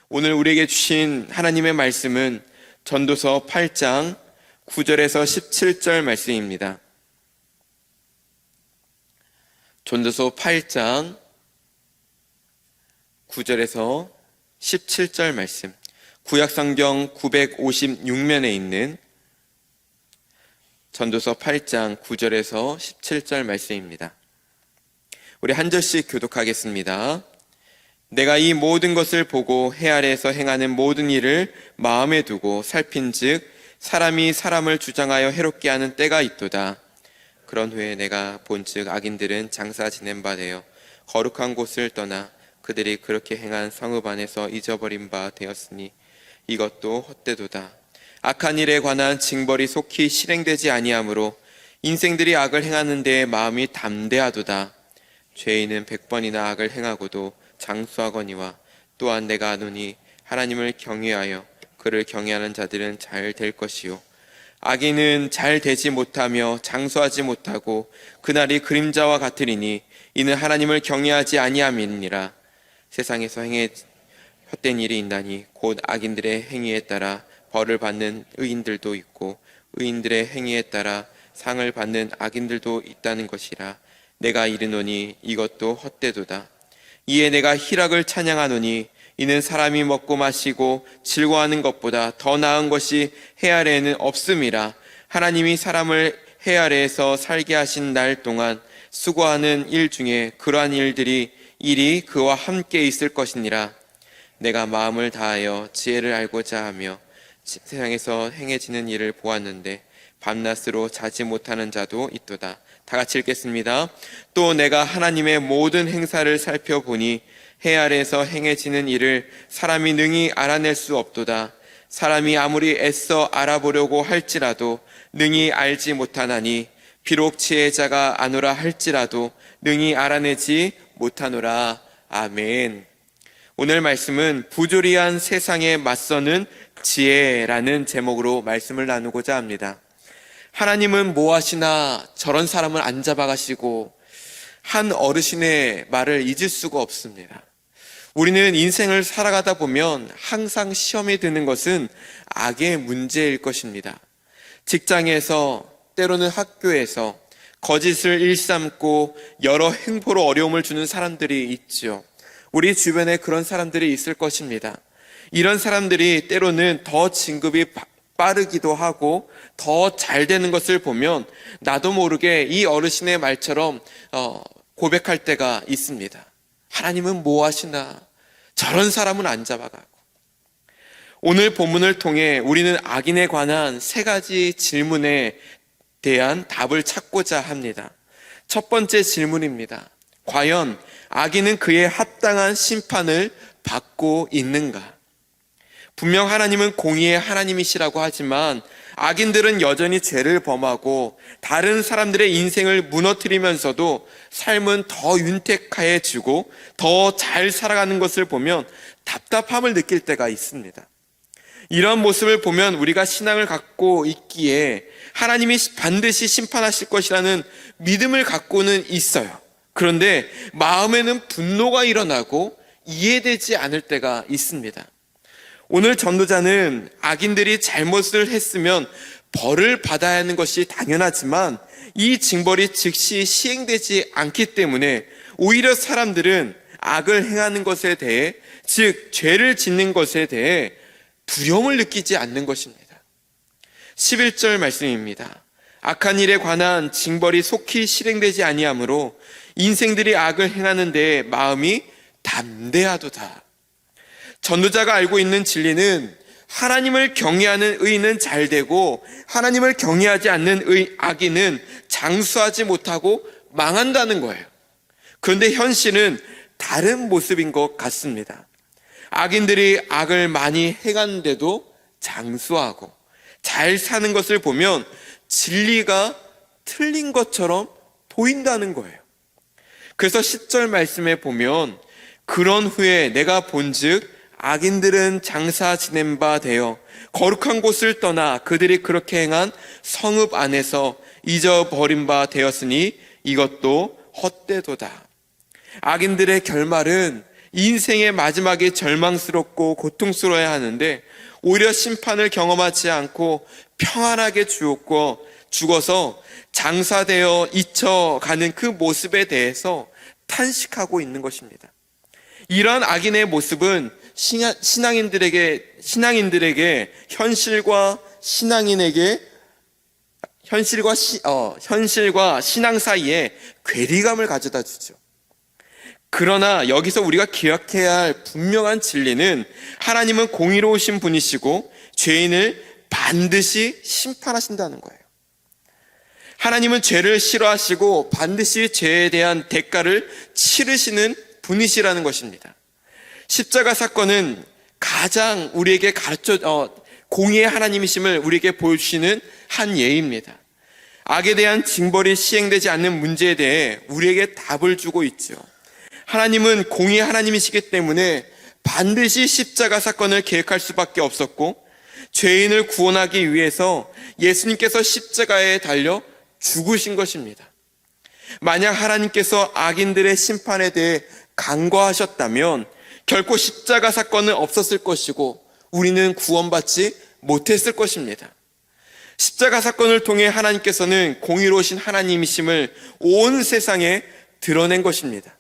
오늘 우리에게 주신 하나님의 말씀은 전도서 8장 9절에서 17절 말씀입니다. 전도서 8장 9절에서 17절 말씀, 구약성경 956면에 있는 전도서 8장 9절에서 17절 말씀입니다. 우리 한 절씩 교독하겠습니다. 내가 이 모든 것을 보고 해 아래에서 행하는 모든 일을 마음에 두고 살핀즉 사람이 사람을 주장하여 해롭게 하는 때가 있도다. 그런 후에 내가 본즉 악인들은 장사 지낸 바 되어 거룩한 곳을 떠나 그들이 그렇게 행한 성읍 안에서 잊어버린 바 되었으니 이것도 헛되도다. 악한 일에 관한 징벌이 속히 실행되지 아니하므로 인생들이 악을 행하는 데에 마음이 담대하도다. 죄인은 100번이나 악을 행하고도 장수하거니와 또한 내가 아노니 하나님을 경외하여 그를 경외하는 자들은 잘 될 것이요 악인은 잘 되지 못하며 장수하지 못하고 그날이 그림자와 같으리니 이는 하나님을 경외하지 아니함이니라. 세상에서 행해 헛된 일이 있나니 곧 악인들의 행위에 따라 벌을 받는 의인들도 있고 의인들의 행위에 따라 상을 받는 악인들도 있다는 것이라. 내가 이르노니 이것도 헛되도다. 이에 내가 희락을 찬양하노니 이는 사람이 먹고 마시고 즐거워하는 것보다 더 나은 것이 해 아래에는 없음이라. 하나님이 사람을 해 아래에서 살게 하신 날 동안 수고하는 일 중에 그러한 일이 그와 함께 있을 것이니라. 내가 마음을 다하여 지혜를 알고자 하며 세상에서 행해지는 일을 보았는데 밤낮으로 자지 못하는 자도 있도다. 다 같이 읽겠습니다. 또 내가 하나님의 모든 행사를 살펴보니 해 아래에서 행해지는 일을 사람이 능히 알아낼 수 없도다. 사람이 아무리 애써 알아보려고 할지라도 능히 알지 못하나니 비록 지혜자가 아노라 할지라도 능히 알아내지 못하노라. 아멘. 오늘 말씀은 부조리한 세상에 맞서는 지혜라는 제목으로 말씀을 나누고자 합니다. 하나님은 뭐 하시나 저런 사람을 안 잡아가시고 한 어르신의 말을 잊을 수가 없습니다. 우리는 인생을 살아가다 보면 항상 시험에 드는 것은 악의 문제일 것입니다. 직장에서 때로는 학교에서 거짓을 일삼고 여러 행포로 어려움을 주는 사람들이 있죠. 우리 주변에 그런 사람들이 있을 것입니다. 이런 사람들이 때로는 더 진급이 빠르기도 하고 더 잘 되는 것을 보면 나도 모르게 이 어르신의 말처럼 고백할 때가 있습니다. 하나님은 뭐 하시나 저런 사람은 안 잡아가고. 오늘 본문을 통해 우리는 악인에 관한 세 가지 질문에 대한 답을 찾고자 합니다. 첫 번째 질문입니다. 과연 악인은 그에 합당한 심판을 받고 있는가? 분명 하나님은 공의의 하나님이시라고 하지만 악인들은 여전히 죄를 범하고 다른 사람들의 인생을 무너뜨리면서도 삶은 더 윤택해지고 더 잘 살아가는 것을 보면 답답함을 느낄 때가 있습니다. 이런 모습을 보면 우리가 신앙을 갖고 있기에 하나님이 반드시 심판하실 것이라는 믿음을 갖고는 있어요. 그런데 마음에는 분노가 일어나고 이해되지 않을 때가 있습니다. 오늘 전도자는 악인들이 잘못을 했으면 벌을 받아야 하는 것이 당연하지만 이 징벌이 즉시 시행되지 않기 때문에 오히려 사람들은 악을 행하는 것에 대해, 즉 죄를 짓는 것에 대해 두려움을 느끼지 않는 것입니다. 11절 말씀입니다. 악한 일에 관한 징벌이 속히 실행되지 아니하므로 인생들이 악을 행하는 데에 마음이 담대하도다. 전도자가 알고 있는 진리는 하나님을 경외하는 의인은 잘 되고 하나님을 경외하지 않는 악인은 장수하지 못하고 망한다는 거예요. 그런데 현실은 다른 모습인 것 같습니다. 악인들이 악을 많이 행하는데도 장수하고 잘 사는 것을 보면 진리가 틀린 것처럼 보인다는 거예요. 그래서 10절 말씀에 보면 그런 후에 내가 본즉 악인들은 장사 지낸 바 되어 거룩한 곳을 떠나 그들이 그렇게 행한 성읍 안에서 잊어버린 바 되었으니 이것도 헛되도다. 악인들의 결말은 인생의 마지막이 절망스럽고 고통스러워야 하는데 오히려 심판을 경험하지 않고 평안하게 죽어서 장사되어 잊혀가는 그 모습에 대해서 탄식하고 있는 것입니다. 이러한 악인의 모습은 신앙인들에게 현실과 신앙 사이에 괴리감을 가져다 주죠. 그러나 여기서 우리가 기억해야 할 분명한 진리는 하나님은 공의로우신 분이시고 죄인을 반드시 심판하신다는 거예요. 하나님은 죄를 싫어하시고 반드시 죄에 대한 대가를 치르시는 분이시라는 것입니다. 십자가 사건은 가장 우리에게 공의의 하나님이심을 우리에게 보여주시는 한 예입니다. 악에 대한 징벌이 시행되지 않는 문제에 대해 우리에게 답을 주고 있죠. 하나님은 공의의 하나님이시기 때문에 반드시 십자가 사건을 계획할 수밖에 없었고, 죄인을 구원하기 위해서 예수님께서 십자가에 달려 죽으신 것입니다. 만약 하나님께서 악인들의 심판에 대해 간과하셨다면 결코 십자가 사건은 없었을 것이고 우리는 구원받지 못했을 것입니다. 십자가 사건을 통해 하나님께서는 공의로우신 하나님이심을 온 세상에 드러낸 것입니다.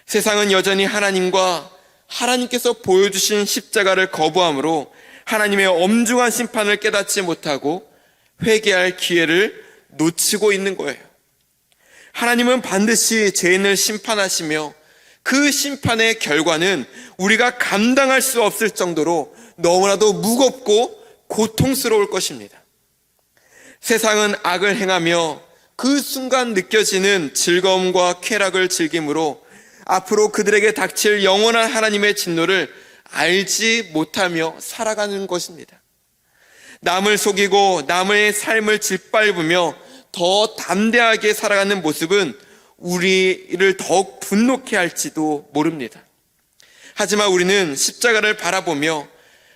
세상은 여전히 하나님께서 보여주신 십자가를 거부함으로 하나님의 엄중한 심판을 깨닫지 못하고 회개할 기회를 놓치고 있는 거예요. 하나님은 반드시 죄인을 심판하시며 그 심판의 결과는 우리가 감당할 수 없을 정도로 너무나도 무겁고 고통스러울 것입니다. 세상은 악을 행하며 그 순간 느껴지는 즐거움과 쾌락을 즐김으로 앞으로 그들에게 닥칠 영원한 하나님의 진노를 알지 못하며 살아가는 것입니다. 남을 속이고 남의 삶을 짓밟으며 더 담대하게 살아가는 모습은 우리를 더욱 분노케 할지도 모릅니다. 하지만 우리는 십자가를 바라보며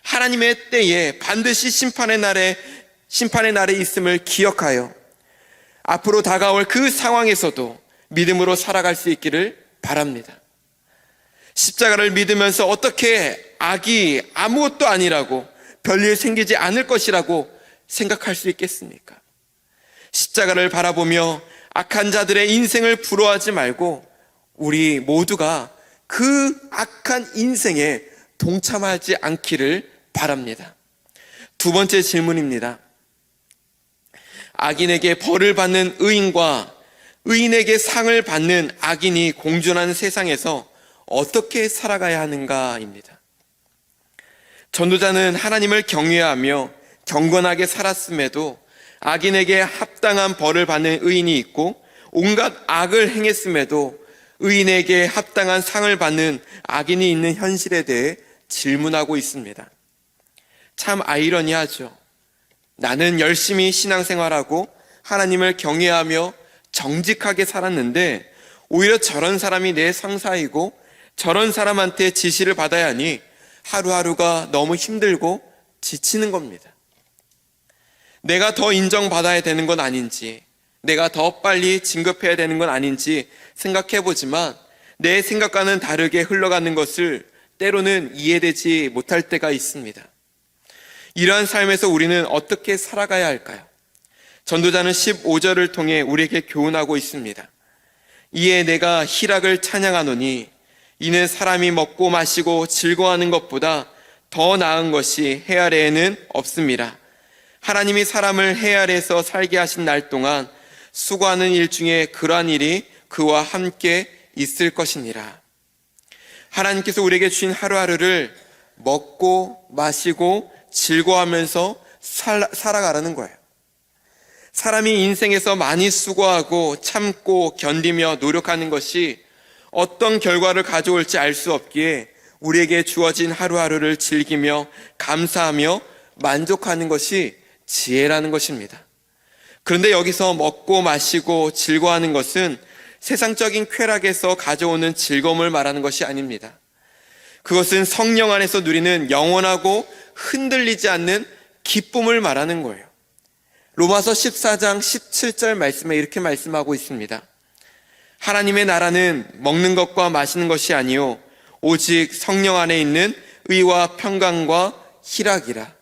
하나님의 때에 반드시 심판의 날에 있음을 기억하여 앞으로 다가올 그 상황에서도 믿음으로 살아갈 수 있기를 바랍니다. 십자가를 믿으면서 어떻게 악이 아무것도 아니라고, 별일 생기지 않을 것이라고 생각할 수 있겠습니까? 십자가를 바라보며 악한 자들의 인생을 부러워하지 말고 우리 모두가 그 악한 인생에 동참하지 않기를 바랍니다. 두 번째 질문입니다. 악인에게 벌을 받는 의인과 의인에게 상을 받는 악인이 공존하는 세상에서 어떻게 살아가야 하는가입니다. 전도자는 하나님을 경외하며 경건하게 살았음에도 악인에게 합당한 벌을 받는 의인이 있고, 온갖 악을 행했음에도 의인에게 합당한 상을 받는 악인이 있는 현실에 대해 질문하고 있습니다. 참 아이러니하죠. 나는 열심히 신앙생활하고 하나님을 경외하며 정직하게 살았는데 오히려 저런 사람이 내 상사이고 저런 사람한테 지시를 받아야 하니 하루하루가 너무 힘들고 지치는 겁니다. 내가 더 인정받아야 되는 건 아닌지, 내가 더 빨리 진급해야 되는 건 아닌지 생각해보지만 내 생각과는 다르게 흘러가는 것을 때로는 이해되지 못할 때가 있습니다. 이러한 삶에서 우리는 어떻게 살아가야 할까요? 전도자는 15절을 통해 우리에게 교훈하고 있습니다. 이에 내가 희락을 찬양하노니 이는 사람이 먹고 마시고 즐거워하는 것보다 더 나은 것이 해 아래에는 없습니다. 하나님이 사람을 해 아래에서 살게 하신 날 동안 수고하는 일 중에 그러한 일이 그와 함께 있을 것이니라. 하나님께서 우리에게 주신 하루하루를 먹고 마시고 즐거워하면서 살아가라는 거예요. 사람이 인생에서 많이 수고하고 참고 견디며 노력하는 것이 어떤 결과를 가져올지 알 수 없기에 우리에게 주어진 하루하루를 즐기며 감사하며 만족하는 것이 지혜라는 것입니다. 그런데 여기서 먹고 마시고 즐거워하는 것은 세상적인 쾌락에서 가져오는 즐거움을 말하는 것이 아닙니다. 그것은 성령 안에서 누리는 영원하고 흔들리지 않는 기쁨을 말하는 거예요. 로마서 14장 17절 말씀에 이렇게 말씀하고 있습니다. 하나님의 나라는 먹는 것과 마시는 것이 아니요 오직 성령 안에 있는 의와 평강과 희락이라.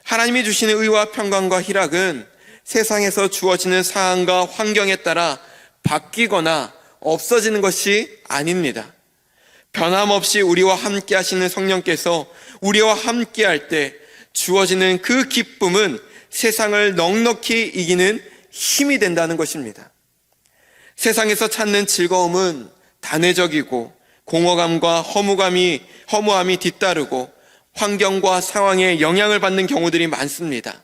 하나님이 주시는 의와 평강과 희락은 세상에서 주어지는 상황과 환경에 따라 바뀌거나 없어지는 것이 아닙니다. 변함없이 우리와 함께 하시는 성령께서 우리와 함께 할 때 주어지는 그 기쁨은 세상을 넉넉히 이기는 힘이 된다는 것입니다. 세상에서 찾는 즐거움은 단회적이고 공허감과 허무함이 뒤따르고 환경과 상황에 영향을 받는 경우들이 많습니다.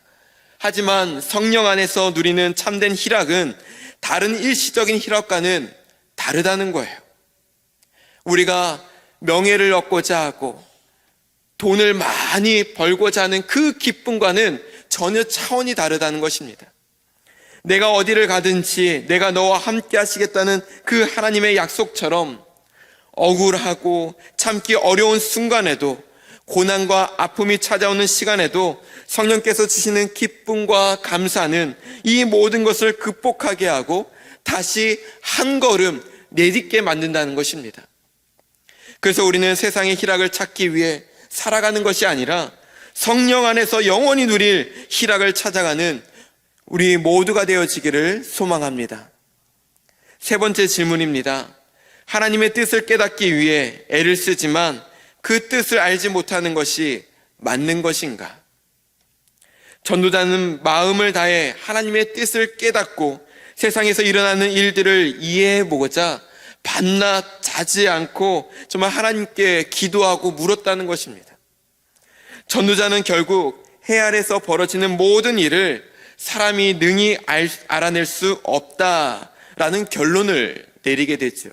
하지만 성령 안에서 누리는 참된 희락은 다른 일시적인 희락과는 다르다는 거예요. 우리가 명예를 얻고자 하고 돈을 많이 벌고자 하는 그 기쁨과는 전혀 차원이 다르다는 것입니다. 내가 어디를 가든지 내가 너와 함께 하시겠다는 그 하나님의 약속처럼 억울하고 참기 어려운 순간에도, 고난과 아픔이 찾아오는 시간에도 성령께서 주시는 기쁨과 감사는 이 모든 것을 극복하게 하고 다시 한 걸음 내딛게 만든다는 것입니다. 그래서 우리는 세상의 희락을 찾기 위해 살아가는 것이 아니라 성령 안에서 영원히 누릴 희락을 찾아가는 우리 모두가 되어지기를 소망합니다. 세 번째 질문입니다. 하나님의 뜻을 깨닫기 위해 애를 쓰지만 그 뜻을 알지 못하는 것이 맞는 것인가? 전도자는 마음을 다해 하나님의 뜻을 깨닫고 세상에서 일어나는 일들을 이해해 보고자 밤낮 자지 않고 정말 하나님께 기도하고 물었다는 것입니다. 전도자는 결국 해 아래서 벌어지는 모든 일을 사람이 능히 알아낼 수 없다라는 결론을 내리게 되죠.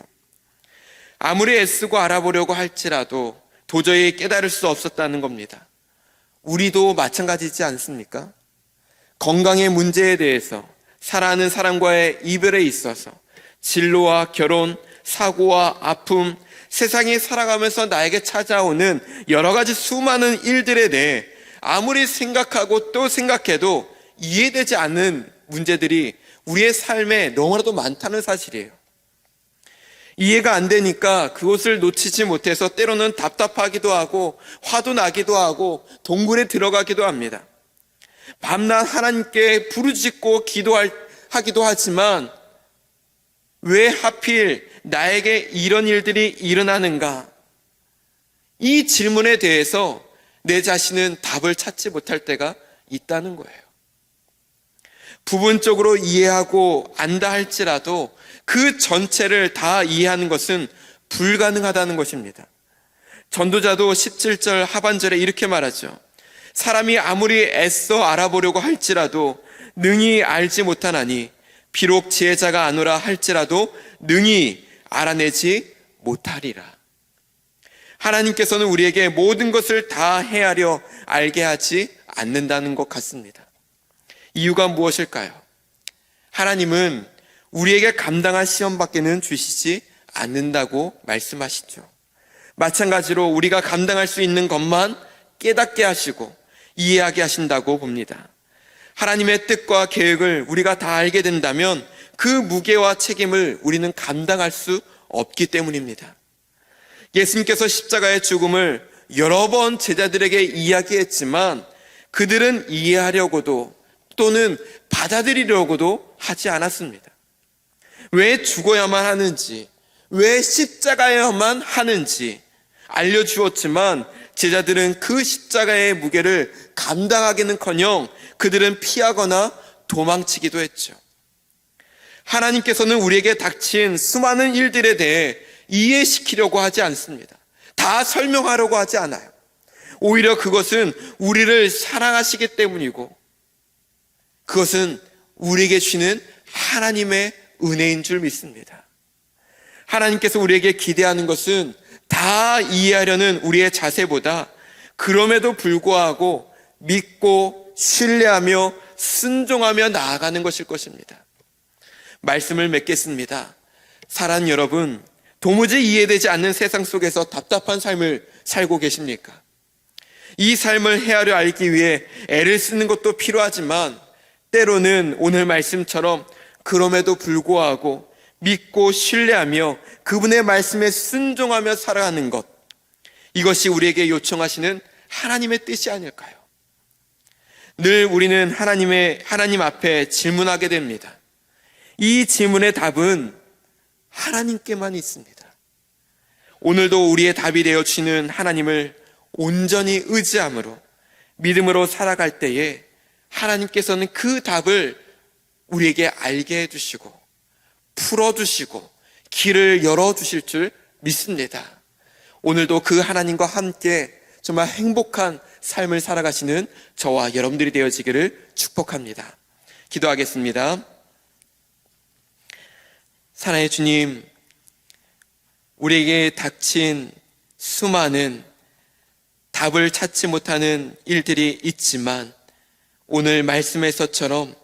아무리 애쓰고 알아보려고 할지라도 도저히 깨달을 수 없었다는 겁니다. 우리도 마찬가지지 않습니까? 건강의 문제에 대해서, 사랑하는 사람과의 이별에 있어서, 진로와 결혼, 사고와 아픔, 세상이 살아가면서 나에게 찾아오는 여러 가지 수많은 일들에 대해 아무리 생각하고 또 생각해도 이해되지 않는 문제들이 우리의 삶에 너무나도 많다는 사실이에요. 이해가 안 되니까 그것을 놓치지 못해서 때로는 답답하기도 하고 화도 나기도 하고 동굴에 들어가기도 합니다. 밤낮 하나님께 부르짖고 기도하기도 하지만 왜 하필 나에게 이런 일들이 일어나는가? 이 질문에 대해서 내 자신은 답을 찾지 못할 때가 있다는 거예요. 부분적으로 이해하고 안다 할지라도 그 전체를 다 이해하는 것은 불가능하다는 것입니다. 전도자도 17절 하반절에 이렇게 말하죠. 사람이 아무리 애써 알아보려고 할지라도 능히 알지 못하나니 비록 지혜자가 아노라 할지라도 능히 알아내지 못하리라. 하나님께서는 우리에게 모든 것을 다 헤아려 알게 하지 않는다는 것 같습니다. 이유가 무엇일까요? 하나님은 우리에게 감당할 시험밖에는 주시지 않는다고 말씀하시죠. 마찬가지로 우리가 감당할 수 있는 것만 깨닫게 하시고 이해하게 하신다고 봅니다. 하나님의 뜻과 계획을 우리가 다 알게 된다면 그 무게와 책임을 우리는 감당할 수 없기 때문입니다. 예수님께서 십자가의 죽음을 여러 번 제자들에게 이야기했지만 그들은 이해하려고도 또는 받아들이려고도 하지 않았습니다. 왜 죽어야만 하는지, 왜 십자가여야만 하는지 알려주었지만 제자들은 그 십자가의 무게를 감당하기는커녕 그들은 피하거나 도망치기도 했죠. 하나님께서는 우리에게 닥친 수많은 일들에 대해 이해시키려고 하지 않습니다. 다 설명하려고 하지 않아요. 오히려 그것은 우리를 사랑하시기 때문이고 그것은 우리에게 주시는 하나님의 은혜인 줄 믿습니다. 하나님께서 우리에게 기대하는 것은 다 이해하려는 우리의 자세보다 그럼에도 불구하고 믿고 신뢰하며 순종하며 나아가는 것일 것입니다. 말씀을 맺겠습니다. 사랑하는 여러분, 도무지 이해되지 않는 세상 속에서 답답한 삶을 살고 계십니까? 이 삶을 헤아려 알기 위해 애를 쓰는 것도 필요하지만 때로는 오늘 말씀처럼 그럼에도 불구하고 믿고 신뢰하며 그분의 말씀에 순종하며 살아가는 것, 이것이 우리에게 요청하시는 하나님의 뜻이 아닐까요? 늘 우리는 하나님 앞에 질문하게 됩니다. 이 질문의 답은 하나님께만 있습니다. 오늘도 우리의 답이 되어 주시는 하나님을 온전히 의지함으로 믿음으로 살아갈 때에 하나님께서는 그 답을 우리에게 알게 해주시고 풀어주시고 길을 열어주실 줄 믿습니다. 오늘도 그 하나님과 함께 정말 행복한 삶을 살아가시는 저와 여러분들이 되어지기를 축복합니다. 기도하겠습니다. 사랑의 주님, 우리에게 닥친 수많은 답을 찾지 못하는 일들이 있지만 오늘 말씀에서처럼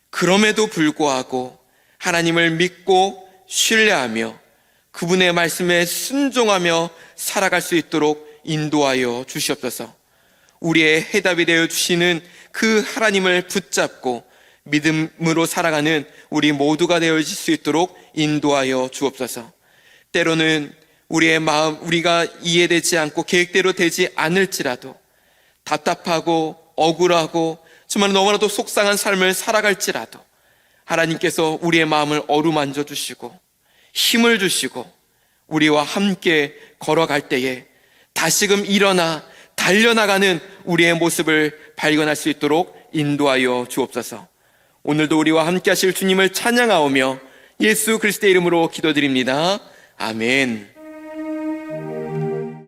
그럼에도 불구하고 하나님을 믿고 신뢰하며 그분의 말씀에 순종하며 살아갈 수 있도록 인도하여 주시옵소서. 우리의 해답이 되어 주시는 그 하나님을 붙잡고 믿음으로 살아가는 우리 모두가 되어질 수 있도록 인도하여 주옵소서. 때로는 우리의 마음, 우리가 이해되지 않고 계획대로 되지 않을지라도 답답하고 억울하고 정말 너무나도 속상한 삶을 살아갈지라도 하나님께서 우리의 마음을 어루만져 주시고 힘을 주시고 우리와 함께 걸어갈 때에 다시금 일어나 달려나가는 우리의 모습을 발견할 수 있도록 인도하여 주옵소서. 오늘도 우리와 함께 하실 주님을 찬양하오며 예수 그리스도의 이름으로 기도드립니다. 아멘.